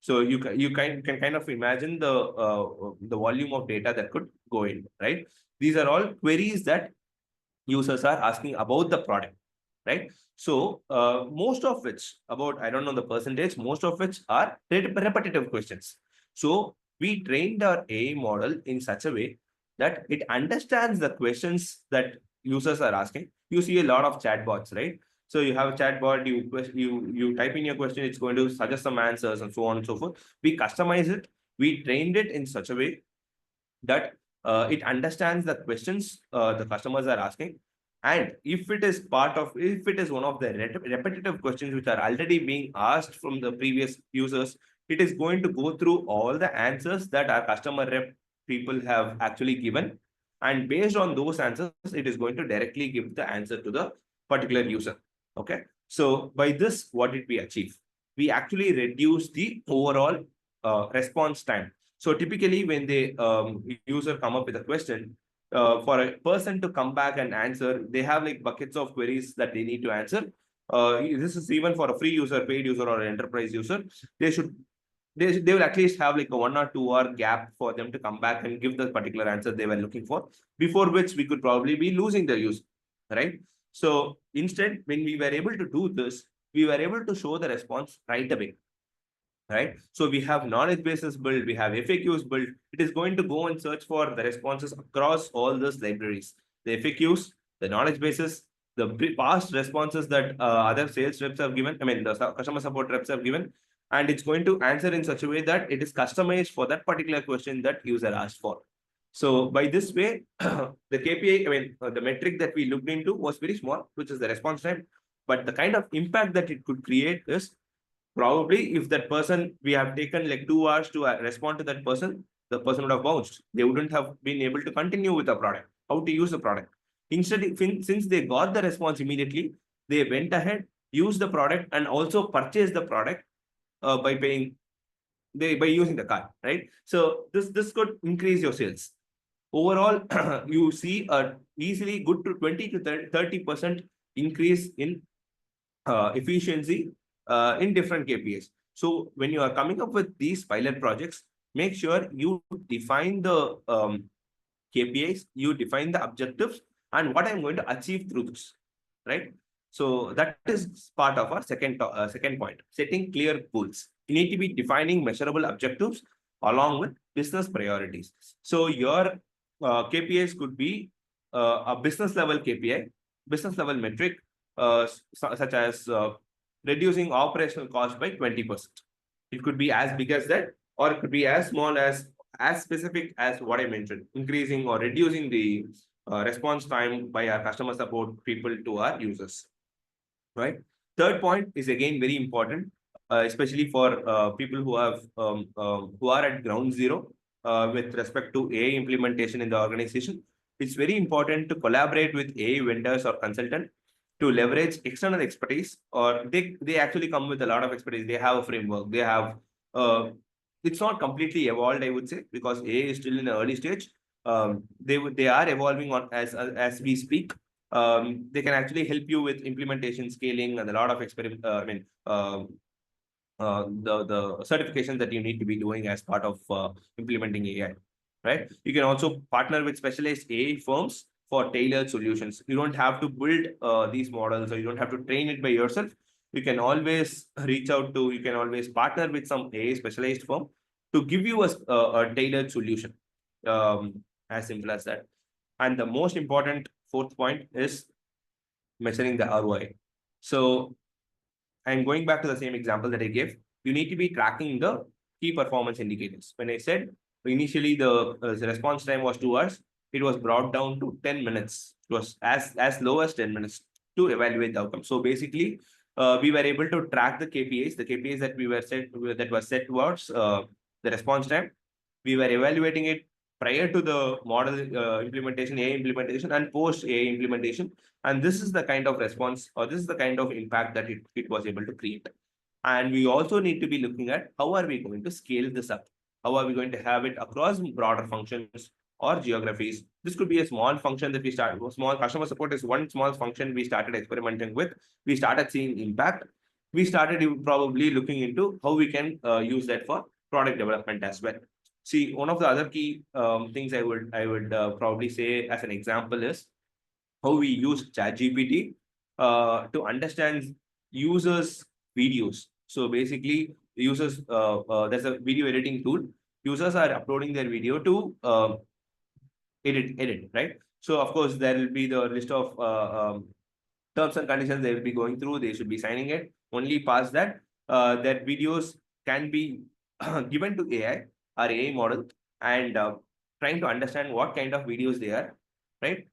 So you can kind of imagine the volume of data that could go in, right? These are all queries that users are asking about the product, right? So most of which, about, I don't know the percentage, most of which are repetitive questions. So we trained our AI model in such a way that it understands the questions that users are asking. You see a lot of chatbots, right? So you have a chatbot, you type in your question, it's going to suggest some answers and so on and so forth. We customize it, we trained it in such a way that it understands the questions the customers are asking. And if it is one of the repetitive questions which are already being asked from the previous users, it is going to go through all the answers that our customer rep people have actually given. And based on those answers, it is going to directly give the answer to the particular user. Okay. So by this, what did we achieve? We actually reduced the overall response time. So typically when the user come up with a question, for a person to come back and answer, they have like buckets of queries that they need to answer. This is even for a free user, paid user, or an enterprise user. They will at least have like a 1 or 2 hour gap for them to come back and give the particular answer they were looking for, before which we could probably be losing the user, right? So instead, when we were able to do this, we were able to show the response right away, right? So we have knowledge bases built, we have FAQs built. It is going to go and search for the responses across all those libraries, the FAQs, the knowledge bases, the past responses that other sales reps have given, I mean, the customer support reps have given, and it's going to answer in such a way that it is customized for that particular question that user asked for. So by this way, the KPI, I mean, the metric that we looked into was very small, which is the response time. But the kind of impact that it could create is, probably if that person, we have taken like 2 hours to respond to that person, the person would have bounced. They wouldn't have been able to continue with the product, how to use the product. Instead, since they got the response immediately, they went ahead, used the product, and also purchased the product by paying, by using the card, right? So this could increase your sales. Overall, you see a easily good to 20 to 30% increase in efficiency in different KPIs. So when you are coming up with these pilot projects, make sure you define the KPIs, you define the objectives, and what I'm going to achieve through this, right? So that is part of our second point, setting clear goals. You need to be defining measurable objectives along with business priorities. So your KPIs could be a business level KPI, business level metric, such as reducing operational cost by 20%. It could be as big as that, or it could be as small as specific as what I mentioned, increasing or reducing the response time by our customer support people to our users, right? Third point is again very important, especially for people who are at ground zero with respect to AI implementation in the organization. It's very important to collaborate with AI vendors or consultant to leverage external expertise, or they actually come with a lot of expertise. They have a framework. They have it's not completely evolved, I would say, because AI is still in the early stage. They are evolving on as we speak. They can actually help you with implementation, scaling, and a lot of experiment. The certifications that you need to be doing as part of implementing AI, right? You can also partner with specialized AI firms for tailored solutions. You don't have to build these models, or you don't have to train it by yourself. You can always you can always partner with some AI specialized firm to give you a tailored solution. As simple as that. And the most important fourth point is measuring the ROI. So and going back to the same example that I gave, you need to be tracking the key performance indicators. When I said initially the response time was 2 hours, it was brought down to 10 minutes It was as low as 10 minutes to evaluate the outcome. So basically, we were able to track the KPIs that we were set that was set towards the response time. We were evaluating it prior to the model implementation, AI implementation, and post AI implementation. And this is the kind of response, or this is the kind of impact that it was able to create. And we also need to be looking at how are we going to scale this up? How are we going to have it across broader functions or geographies? This could be a small function that we start. Small customer support is one small function we started experimenting with. We started seeing impact. We started probably looking into how we can use that for product development as well. See, one of the other key things I would probably say as an example is how we use ChatGPT to understand users' videos. So basically, users there's a video editing tool. Users are uploading their video to edit, right? So of course there will be the list of terms and conditions they will be going through. They should be signing it. Only past that, that videos can be given to AI or AI model, and trying to understand what kind of videos they are, right?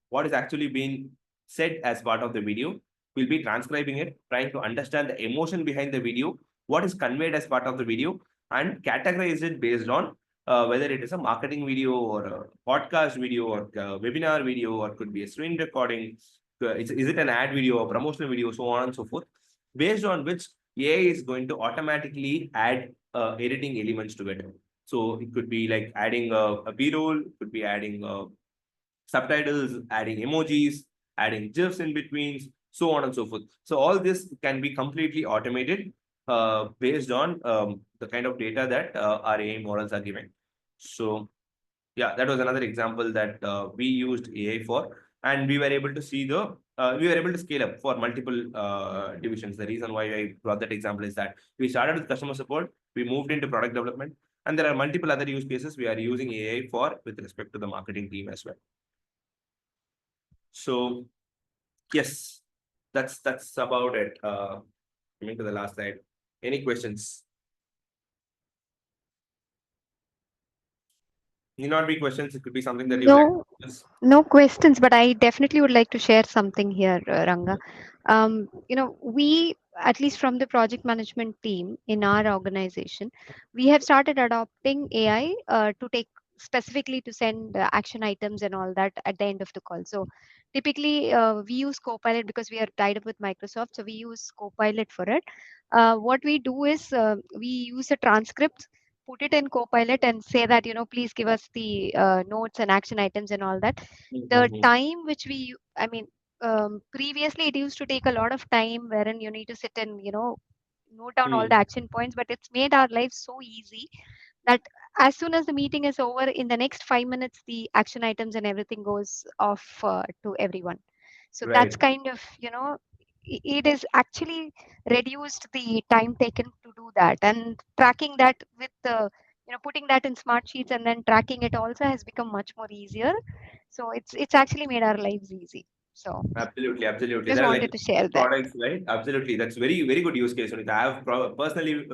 What is actually being said as part of the video. We'll be transcribing it, trying to understand the emotion behind the video, what is conveyed as part of the video, and categorize it based on whether it is a marketing video or a podcast video or a webinar video, or could be a screen recording. Is it an ad video or promotional video, so on and so forth, based on which AI is going to automatically add editing elements to it. So it could be like adding a B-roll, could be adding subtitles, adding emojis, adding GIFs in between, so on and so forth. So all this can be completely automated based on the kind of data that our AI models are giving. So yeah, that was another example that we used AI for, and we were able to see we were able to scale up for multiple divisions. The reason why I brought that example is that we started with customer support, we moved into product development, and there are multiple other use cases we are using AI for with respect to the marketing team as well. So yes, that's about it. Coming to the last slide. Any questions? Need not be questions. It could be something that you like. No, no questions, but I definitely would like to share something here, Ranga. We, at least from the project management team in our organization, we have started adopting AI to take specifically to send action items and all that at the end of the call. So typically, we use Copilot because we are tied up with Microsoft. So we use Copilot for it. What we do is we use a transcript, put it in Copilot and say that, please give us the notes and action items and all that. The time which previously it used to take a lot of time wherein you need to sit and, note down all the action points, but it's made our life so easy that as soon as the meeting is over, in the next 5 minutes, the action items and everything goes off to everyone. So that's kind of, it is actually reduced the time taken to do that, and tracking that with the putting that in smart sheets and then tracking it also has become much more easier. So it's actually made our lives easy. So absolutely. just There are wanted like to share that. products, right? Absolutely, that's very good use case. I have personally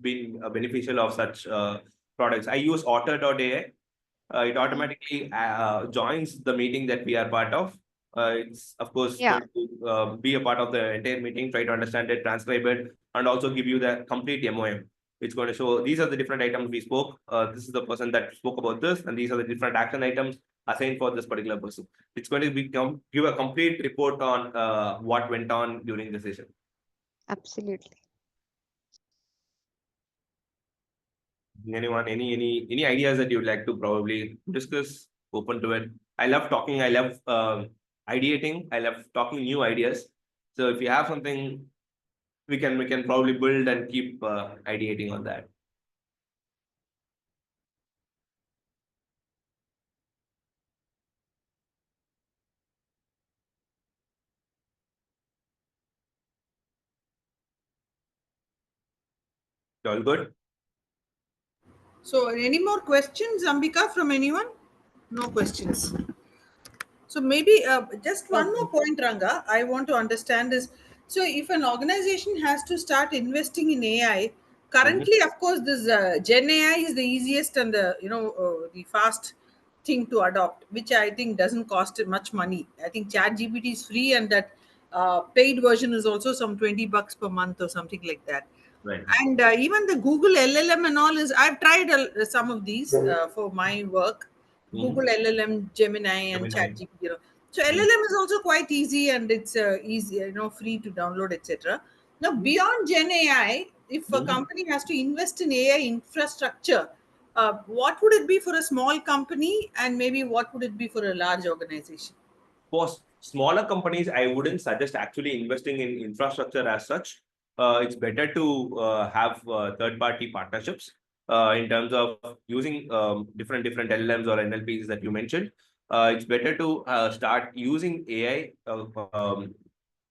been a beneficial of such products. I use Otter.ai. It automatically joins the meeting that we are part of. It's of course Yeah. going to be a part of the entire meeting, try to understand it, transcribe it, and also give you the complete MOM. It's going to show these are the different items we spoke. This is the person that spoke about this, and these are the different action items assigned for this particular person. It's going to give a complete report on what went on during the session. Absolutely. Anyone, any ideas that you'd like to probably discuss? Open to it. I love talking. I love ideating. I love talking new ideas. So if you have something, we can probably build and keep ideating on that. All good? So, any more questions, Ambika, from anyone? No questions. So maybe just one more point, Ranga, I want to understand is, so if an organization has to start investing in AI, currently, of course, this Gen AI is the easiest and the the fast thing to adopt, which I think doesn't cost much money. I think ChatGPT is free, and that paid version is also some $20 per month or something like that. Right. And even the Google LLM and all is, I've tried some of these for my work. Google LLM, Gemini, and Gemini. ChatGPT. So LLM is also quite easy, and it's easy, free to download, etc. Now, beyond Gen AI, if a company has to invest in AI infrastructure, what would it be for a small company, and maybe what would it be for a large organization? For smaller companies, I wouldn't suggest actually investing in infrastructure as such. It's better to have third-party partnerships in terms of using different LLMs or NLPs that you mentioned. It's better to start using AI,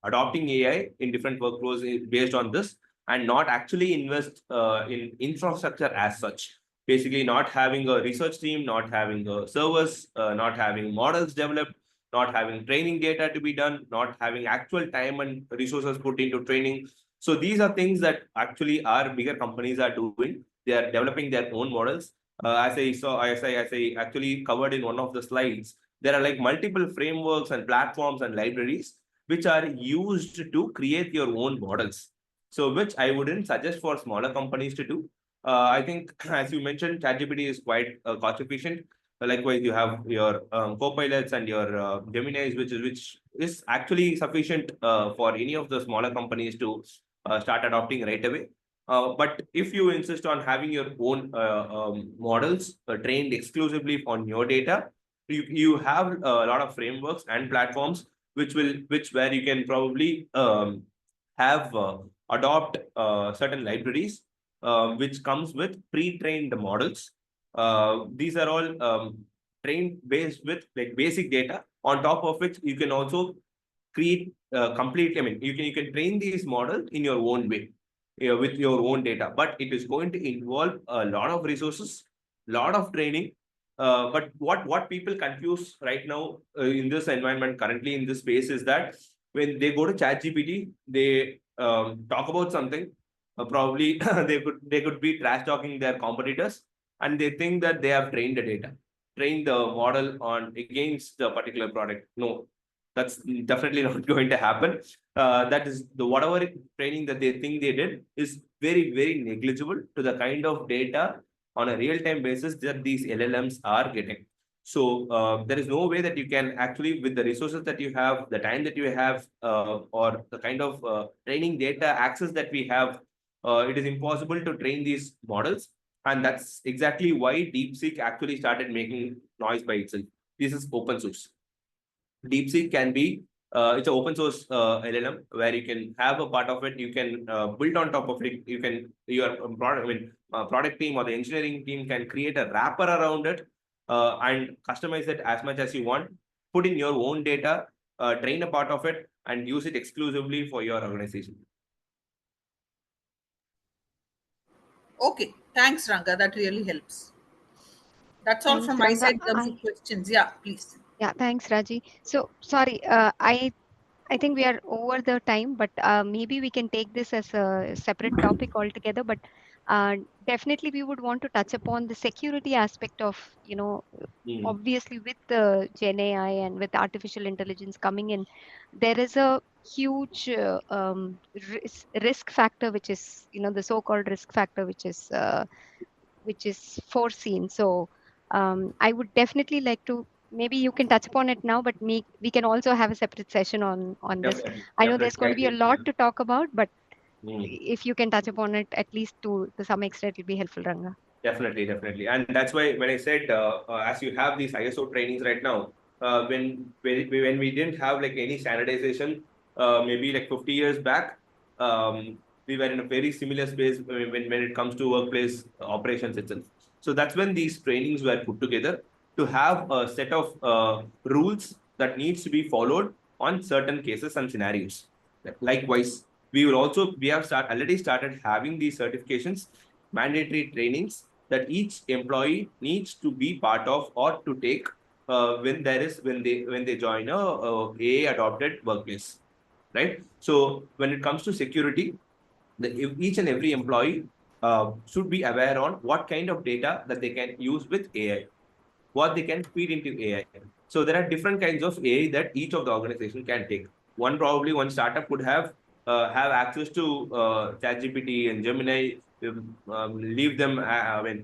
adopting AI in different workflows based on this, and not actually invest in infrastructure as such. Basically, not having a research team, not having a servers, not having models developed, not having training data to be done, not having actual time and resources put into training. So these are things that actually our bigger companies are doing. They are developing their own models. As I actually covered in one of the slides, there are like multiple frameworks and platforms and libraries which are used to create your own models. So which I wouldn't suggest for smaller companies to do. I think, as you mentioned, ChatGPT is quite cost efficient. Likewise, you have your co-pilots and your Geminis, which is actually sufficient for any of the smaller companies to start adopting right away. But if you insist on having your own models trained exclusively on your data, you have a lot of frameworks and platforms which where you can probably have adopt certain libraries which comes with pre-trained models. These are all trained based with like basic data. On top of which, you can also create complete. I mean, you can train these models in your own way, with your own data. But it is going to involve a lot of resources, lot of training. But what people confuse right now in this environment currently in this space is that when they go to ChatGPT, they talk about something. Probably they could be trash talking their competitors, and they think that they have trained the data, trained the model on against the particular product. No, that's definitely not going to happen. That is the whatever training that they think they did is very negligible to the kind of data on a real-time basis that these LLMs are getting. So there is no way that you can actually, with the resources that you have, the time that you have, or the kind of training data access that we have, it is impossible to train these models. And that's exactly why DeepSeek actually started making noise by itself. This is open source. DeepSeek can be it's an open source LLM where you can have a part of it. You can build on top of it. You can your product, product team or the engineering team can create a wrapper around it and customize it as much as you want. Put in your own data, train a part of it, and use it exclusively for your organization. Okay, thanks, Ranga. That really helps. That's all Thanks, from my Ranga. side in terms of questions. Yeah, please. Yeah, thanks, Raji. So sorry, I think we are over the time, but maybe we can take this as a separate topic altogether. But uh, definitely, we would want to touch upon the security aspect of, obviously with the Gen AI and with artificial intelligence coming in, there is a huge risk factor, which is, the so-called risk factor, which is foreseen. So I would definitely like to, maybe you can touch upon it now, but we can also have a separate session on this. Definitely, I know there's definitely. going to be a lot to talk about, but Mm. if you can touch upon it at least to some extent, it'll be helpful, Ranga. Definitely. And that's why when I said, as you have these ISO trainings right now, when we didn't have like any standardization, maybe like 50 years back, we were in a very similar space when it comes to workplace operations itself. So that's when these trainings were put together to have a set of rules that needs to be followed on certain cases and scenarios. Likewise, we have already started having these certifications, mandatory trainings that each employee needs to be part of or to take when they join a adopted workplace, right? So when it comes to security, each and every employee should be aware on what kind of data that they can use with AI. what they can feed into AI. So there are different kinds of AI that each of the organization can take. Probably one startup could have access to ChatGPT and Gemini, leave them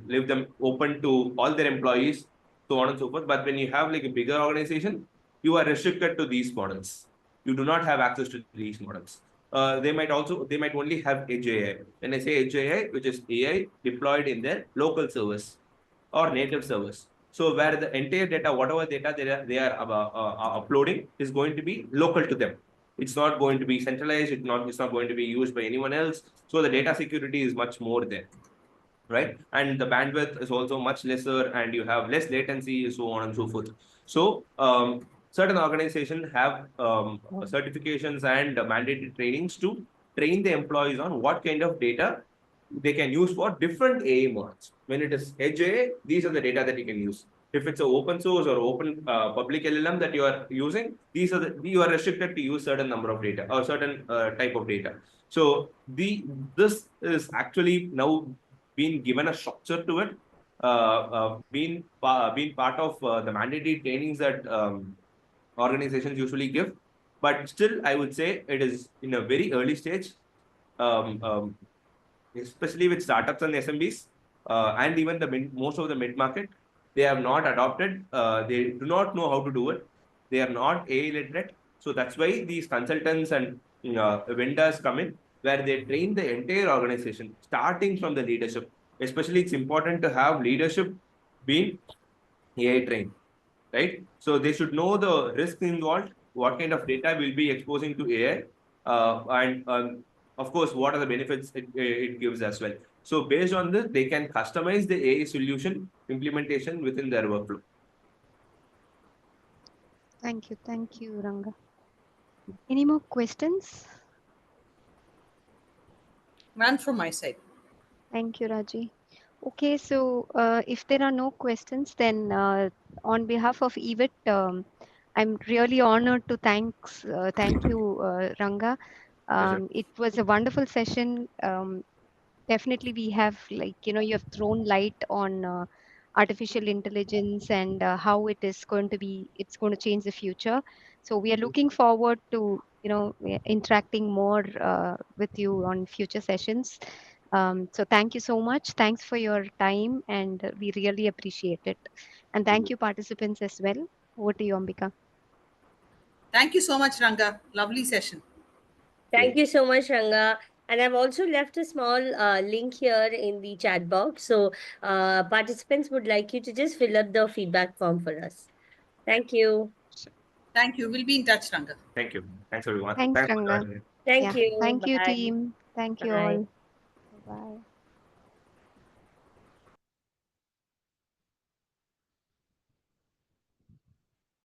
leave them open to all their employees, so on and so forth. But when you have like a bigger organization, you are restricted to these models. You do not have access to these models. They might only have edge AI. When I say edge AI, which is AI deployed in their local service or native servers. So where the entire data, whatever data they are uploading, is going to be local to them. It's not going to be centralized. It's not going to be used by anyone else. So the data security is much more there, right? And the bandwidth is also much lesser, and you have less latency, so on and so forth. So certain organizations have certifications and mandatory trainings to train the employees on what kind of data they can use for different AI models. When it is edge AI, these are the data that you can use. If it's an open source or open public LLM that you are using, you are restricted to use certain number of data or certain type of data. So this is actually now been given a structure to it, being part of the mandatory trainings that organizations usually give. But still, I would say it is in a very early stage. Um, um, Especially with startups and SMBs, and even most of the mid market, they have not adopted. They do not know how to do it. They are not AI literate. So that's why these consultants and vendors come in, where they train the entire organization, starting from the leadership. Especially, it's important to have leadership being AI trained, right? So they should know the risks involved, what kind of data will be exposing to AI, and of course, what are the benefits it gives as well. So based on this, they can customize the AI solution implementation within their workflow. Thank you, Ranga. Any more questions? None from my side. Thank you, Raji. Okay, so if there are no questions, then on behalf of EVIT, I'm really honored to thank you, Ranga. Pleasure. It was a wonderful session. Definitely we have, like, you have thrown light on artificial intelligence and how it's going to change the future. So we are looking forward to interacting more with you on future sessions. So thank you so much. Thanks for your time, and we really appreciate it. And thank you, participants, as well. Over to you, Ambika. Thank you so much, Ranga. Lovely session. Thank you so much, Ranga. And I've also left a small link here in the chat box. So participants would like you to just fill up the feedback form for us. Thank you. Thank you. We'll be in touch, Ranga. Thank you. Thanks everyone. Thanks, Thanks for Ranga. joining. Thank Yeah. you. Thank you, Bye. team. Thank you Bye. all. Bye.